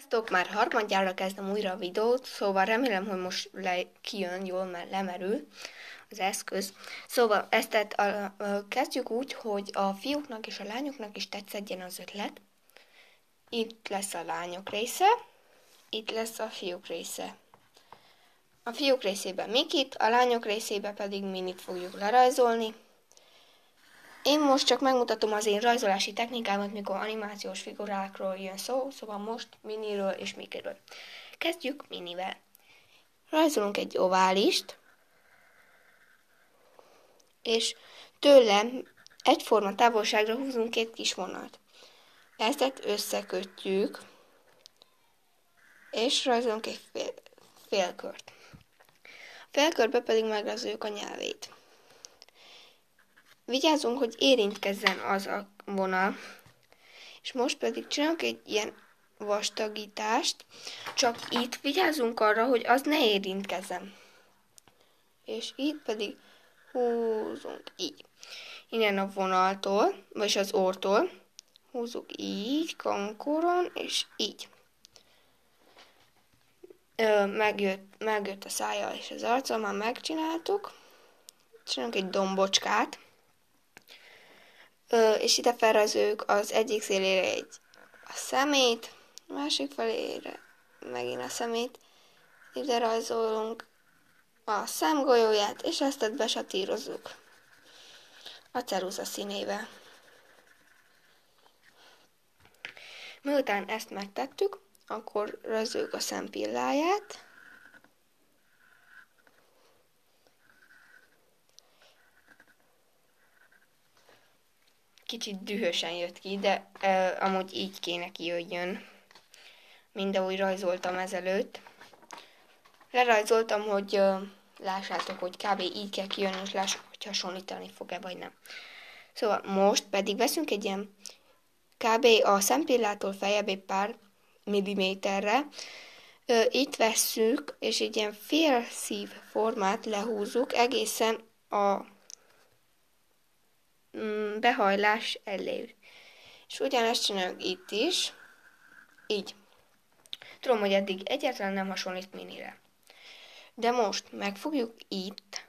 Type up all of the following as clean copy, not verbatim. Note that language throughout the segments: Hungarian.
Sziasztok, már harmadjára kezdem újra a videót, szóval remélem, hogy most kijön jól, mert lemerül az eszköz. Szóval ezt kezdjük úgy, hogy a fiúknak és a lányoknak is tetszedjen az ötlet. Itt lesz a lányok része, itt lesz a fiúk része. A fiúk részében Mikit, a lányok részében pedig Minit fogjuk lerajzolni. Én most csak megmutatom az én rajzolási technikámat, mikor animációs figurákról jön szó, szóval most Miniről és Mikiről. Kezdjük Minivel. Rajzolunk egy oválist, és tőle egyforma távolságra húzunk két kis vonalat. Ezt összekötjük, és rajzolunk egy félkört. A félkörbe pedig megrajzoljuk a nyelvét. Vigyázzunk, hogy érintkezzen az a vonal, és most pedig csinálunk egy ilyen vastagítást, csak itt vigyázzunk arra, hogy az ne érintkezzen. És itt pedig húzunk így. Innen a vonaltól, vagyis az orrtól, húzzuk így, kankoron, és így. Megjött a szája és az arca, már megcsináltuk. Csinálunk egy dombocskát, és ide felrajzoljuk az egyik szélére a szemét, a másik felére megint a szemét, ide rajzolunk a szemgolyóját, és ezt besatírozzuk a ceruza színével. Miután ezt megtettük, akkor rajzoljuk a szempilláját, kicsit dühösen jött ki, de amúgy így kéne kijöjjön, mint ahogy rajzoltam ezelőtt. Lerajzoltam, hogy lássátok, hogy kb. Így kell kijönni, és lássuk, hogy hasonlítani fog-e, vagy nem. Szóval most pedig veszünk egy ilyen kb. A szempillától feljebb egy pár milliméterre. Itt vesszük, és egy ilyen fél szív formát lehúzzuk egészen a behajlás elé. És ugyanezt csináljuk itt is. Így. Tudom, hogy eddig egyáltalán nem hasonlít Minire. De most megfogjuk itt,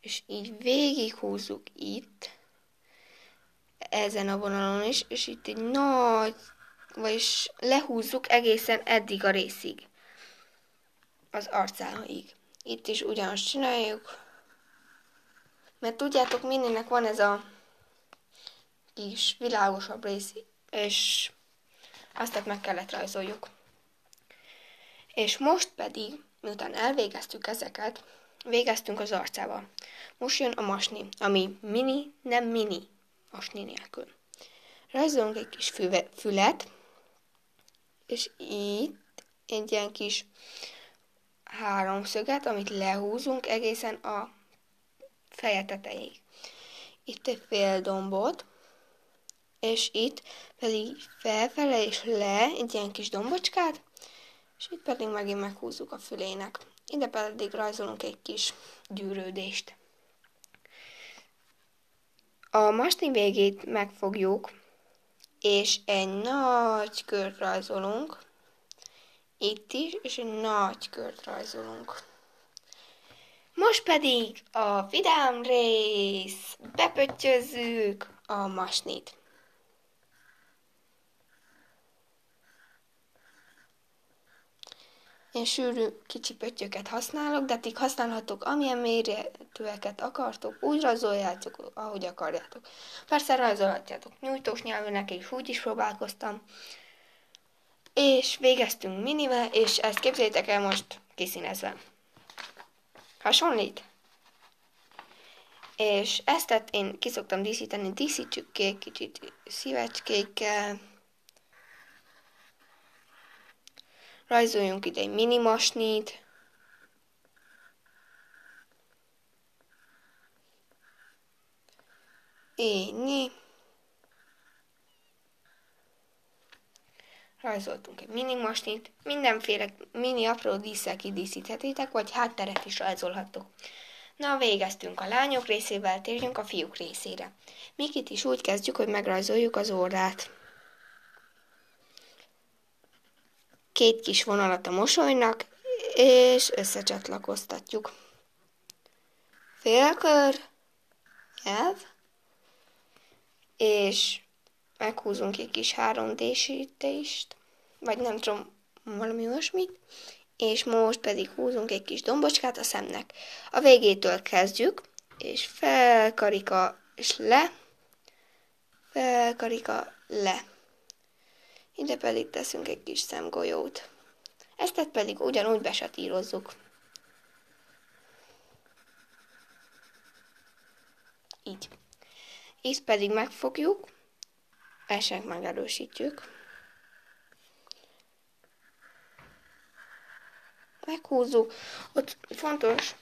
és így végighúzzuk itt, ezen a vonalon is, és itt egy nagy, vagyis lehúzzuk egészen eddig a részig. Az arcáig. Itt is ugyanazt csináljuk. Mert tudjátok, Mininek van ez a kis világosabb rész, és azt meg kellett rajzoljuk. És most pedig, miután elvégeztük ezeket, végeztünk az arcával. Most jön a masni, ami Mini, nem Mini masni nélkül. Rajzolunk egy kis fület, és itt egy ilyen kis háromszöget, amit lehúzunk egészen a feje tetejéig. Itt egy fél dombot, és itt pedig felfele és le egy ilyen kis dombocskát, és itt pedig megint meghúzzuk a fülének. Ide pedig rajzolunk egy kis gyűrődést. A masni végét megfogjuk, és egy nagy kört rajzolunk. Itt is, és egy nagy kört rajzolunk. Most pedig a vidám rész. Bepöttyözzük a masnit. Én sűrű kicsi pöttyöket használok, de ti használhatok amilyen méretűeket akartok, úgy rajzoljátok, ahogy akarjátok. Persze rajzolhatjátok nyújtós nyelvűnek, és úgy is próbálkoztam. És végeztünk Minivel, és ezt képzeljétek el most kiszínezve. Hasonlít? És ezt én ki szoktam díszíteni, díszítsük ki kicsit szívecskékkel. Rajzoljunk ide egy mini masnit. Így. Rajzoltunk egy mini masnit. Mindenféle mini apró dísszel kidíszíthetitek, vagy hátteret is rajzolhatok. Na, végeztünk a lányok részével, térjünk a fiúk részére. Mikit is úgy kezdjük, hogy megrajzoljuk az orrát. 2 kis vonalat a mosolynak, és összecsatlakoztatjuk. Félkör, nyelv, és meghúzunk egy kis 3D-sítést, vagy nem tudom, valami olyasmit, és most pedig húzunk egy kis dombocskát a szemnek. A végétől kezdjük, és felkarika, és le, felkarika, le. Ide pedig teszünk egy kis szemgolyót. Ezt pedig ugyanúgy besatírozzuk. Így. Itt pedig megfogjuk, esetleg megerősítjük. Meghúzzuk. Ott fontos,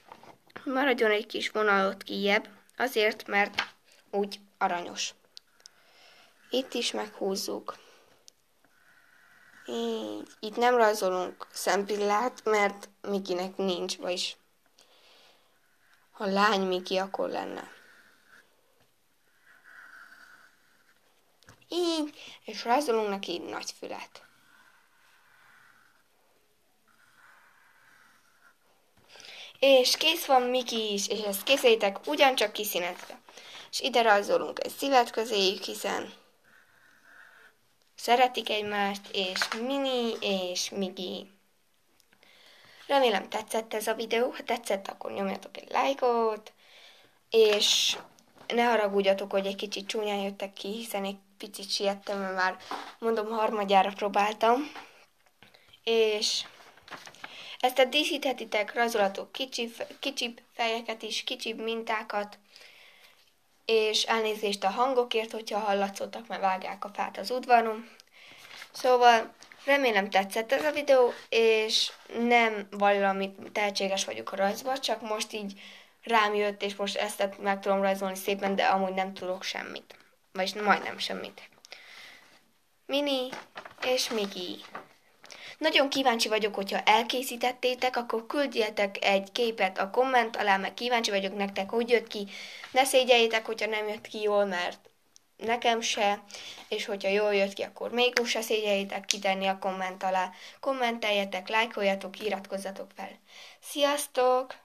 hogy maradjon egy kis vonalot kijjebb, azért, mert úgy aranyos. Itt is meghúzzuk. Így. Itt nem rajzolunk szempillát, mert Mikinek nincs, vagyis ha lány Miki, akkor lenne. Így, és rajzolunk neki nagy fület. És kész van Miki is, és ezt készítek ugyancsak kiszínezve. És ide rajzolunk egy szívet közéjük, hiszen szeretik egymást, és Mini és Miki. Remélem tetszett ez a videó, ha tetszett, akkor nyomjatok egy lájkot, és ne haragudjatok, hogy egy kicsit csúnyán jöttek ki, hiszen egy picit siettem, mert már mondom, harmadjára próbáltam. És ezt díszíthetitek, rajzolatok kicsibb fejeket is, kicsibb mintákat, és elnézést a hangokért, hogyha hallatszottak, mert vágják a fát az udvaron. Szóval remélem tetszett ez a videó, és nem valami tehetséges vagyok a rajzban, csak most így rám jött, és most ezt meg tudom rajzolni szépen, de amúgy nem tudok semmit. Vagyis majdnem semmit. Mini és Miki. Nagyon kíváncsi vagyok, hogyha elkészítettétek, akkor küldjetek egy képet a komment alá, meg kíváncsi vagyok nektek, hogy jött ki. Ne szégyeljétek, hogyha nem jött ki jól, mert nekem se, és hogyha jól jött ki, akkor még úgy se szégyeljétek kitenni a komment alá. Kommenteljetek, lájkoljatok, iratkozzatok fel. Sziasztok!